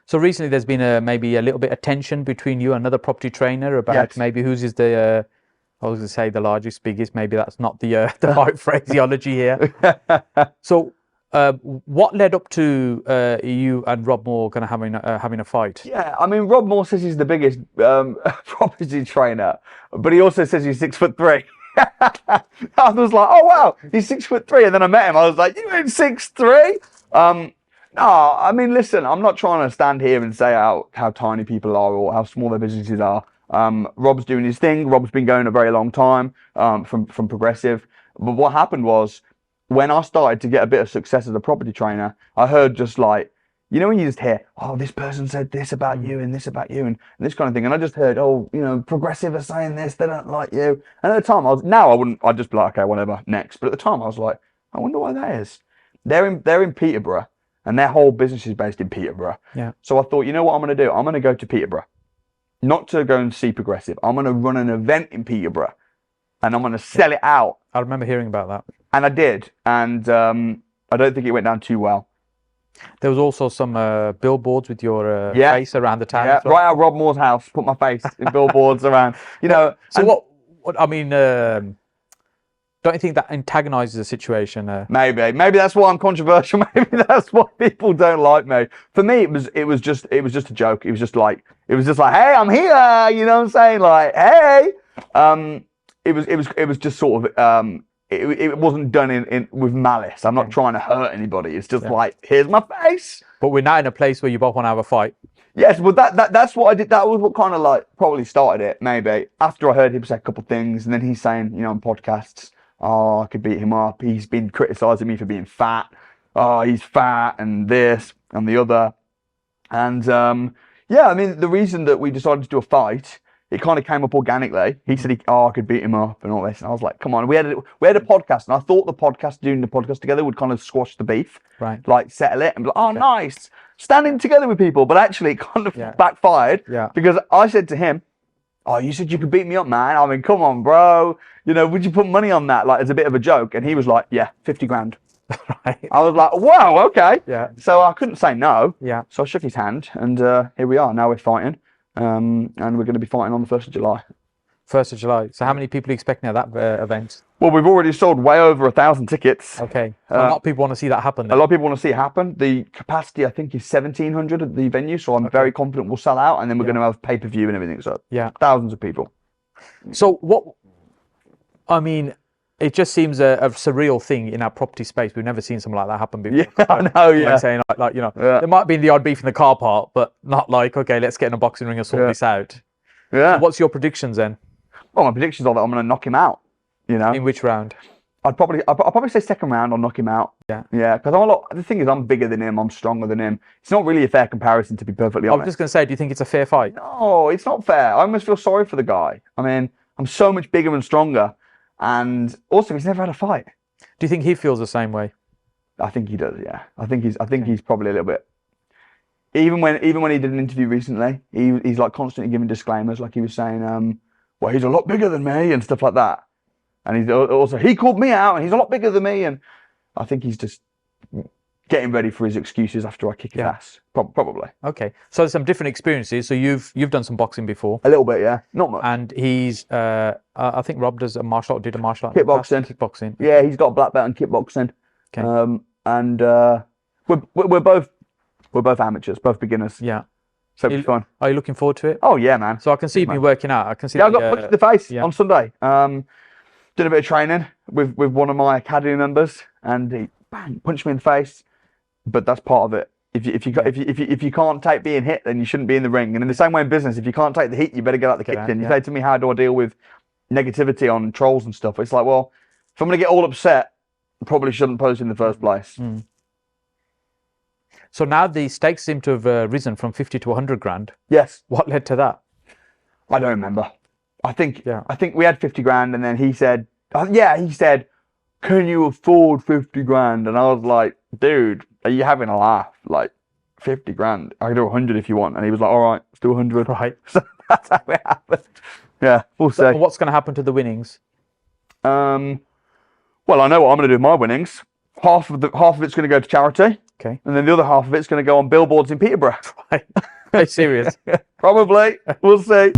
So recently there's been maybe a little bit of tension between you and another property trainer about maybe whose is the, I was going to say the largest, biggest, maybe that's not the right phraseology here. So what led up to you and Rob Moore kind of having a fight? Yeah, I mean, Rob Moore says he's the biggest property trainer, but he also says he's 6'3". I was like, oh wow, he's 6'3", and then I met him. I was like, you ain't 6'3". No, I mean, listen, I'm not trying to stand here and say how tiny people are or how small their businesses are. Rob's doing his thing. Rob's been going a very long time from Progressive. But what happened was, when I started to get a bit of success as a property trainer, I heard just like, you know, when you just hear, oh, this person said this about you and this about you and this kind of thing. And I just heard, oh, you know, Progressive are saying this, they don't like you. And at the time, I'd just be like, okay, whatever, next. But at the time, I was like, I wonder why that is. They're in Peterborough, and their whole business is based in Peterborough. Yeah. So I thought, you know what I'm going to do? I'm going to go to Peterborough, not to go and see Progressive. I'm going to run an event in Peterborough, and I'm going to sell it out. I remember hearing about that. And I did, and I don't think it went down too well. There was also some billboards with your face around the town. Yeah, right out Rob Moore's house. Put my face in billboards around. You know. So what? I mean, don't you think that antagonises the situation? Maybe that's why I'm controversial. Maybe that's why people don't like me. For me, it was just a joke. It was just like, hey, I'm here. You know what I'm saying? Like, hey. It was just sort of it wasn't done with malice. I'm not trying to hurt anybody. It's just like, here's my face. But we're now in a place where you both want to have a fight. Yes, well, that's what I did. That was what kind of like probably started it, maybe. After I heard him say a couple of things, and then he's saying, you know, on podcasts, oh, I could beat him up. He's been criticising me for being fat. Oh, he's fat and this and the other. And yeah, I mean, the reason that we decided to do a fight, it kind of came up organically. He said, I could beat him up and all this. And I was like, come on. We had a podcast, and I thought doing the podcast together would kind of squash the beef. Right. Like, settle it and be like, oh, nice. Standing together with people. But actually, it kind of backfired. Yeah. Because I said to him, oh, you said you could beat me up, man. I mean, come on, bro. You know, would you put money on that? Like, as a bit of a joke. And he was like, yeah, 50 grand. Right. I was like, wow, okay. Yeah. So I couldn't say no. Yeah. So I shook his hand, and here we are. Now we're fighting. And we're going to be fighting on the 1st of July. 1st of July. So how many people are you expecting at that event? Well, we've already sold way over 1,000 tickets. Okay. So a lot of people want to see that happen. A lot of people want to see it happen. The capacity, I think, is 1,700 at the venue. So I'm very confident we'll sell out. And then we're going to have pay-per-view and everything. So thousands of people. So I mean, it just seems a surreal thing in our property space. We've never seen something like that happen before. Yeah, I know, yeah. Like saying, like you know, there might be the odd beef in the car park, but not like, okay, let's get in a boxing ring and sort this out. Yeah. So what's your predictions then? Well, my predictions are that I'm going to knock him out, you know. In which round? I'd probably say second round, I'll knock him out. Yeah. Yeah, because the thing is, I'm bigger than him, I'm stronger than him. It's not really a fair comparison, to be perfectly honest. I was just going to say, do you think it's a fair fight? No, it's not fair. I almost feel sorry for the guy. I mean, I'm so much bigger and stronger. And also, he's never had a fight. Do you think he feels the same way? I think he does. Yeah, I think he's probably a little bit. Even when he did an interview recently, he's like constantly giving disclaimers, like he was saying, well, he's a lot bigger than me and stuff like that. And he's also, he called me out and he's a lot bigger than me. And I think he's just getting ready for his excuses after I kick his ass. Probably. Okay. So there's some different experiences. So you've done some boxing before. A little bit, yeah. Not much. And he's, I think Rob did a martial art. Kickboxing. Yeah, he's got a black belt in kickboxing. Okay. And we're both amateurs, both beginners. Yeah. So it'll be fun. Are you looking forward to it? Oh yeah, man. So I can see you've been working out. I can see. Yeah, I got punched in the face on Sunday. Did a bit of training with one of my academy members, and he punched me in the face. But that's part of it. If you can't take being hit, then you shouldn't be in the ring. And in the same way in business, if you can't take the heat, you better get out the kitchen. You say to me, how do I deal with negativity on trolls and stuff? It's like, well, if I'm going to get all upset, I probably shouldn't post in the first place. Mm. So now the stakes seem to have risen from 50 to 100 grand. Yes. What led to that? I don't remember. I think we had 50 grand, and then he said, can you afford 50 grand? And I was like, dude, are you having a laugh? Like, 50 grand. I can do 100 if you want. And he was like, all right, let's do 100. Right. So that's how it happened. Yeah, we'll see. What's going to happen to the winnings? Well, I know what I'm going to do with my winnings. Half of it's going to go to charity. Okay. And then the other half of it's going to go on billboards in Peterborough. Very serious. Probably. We'll see.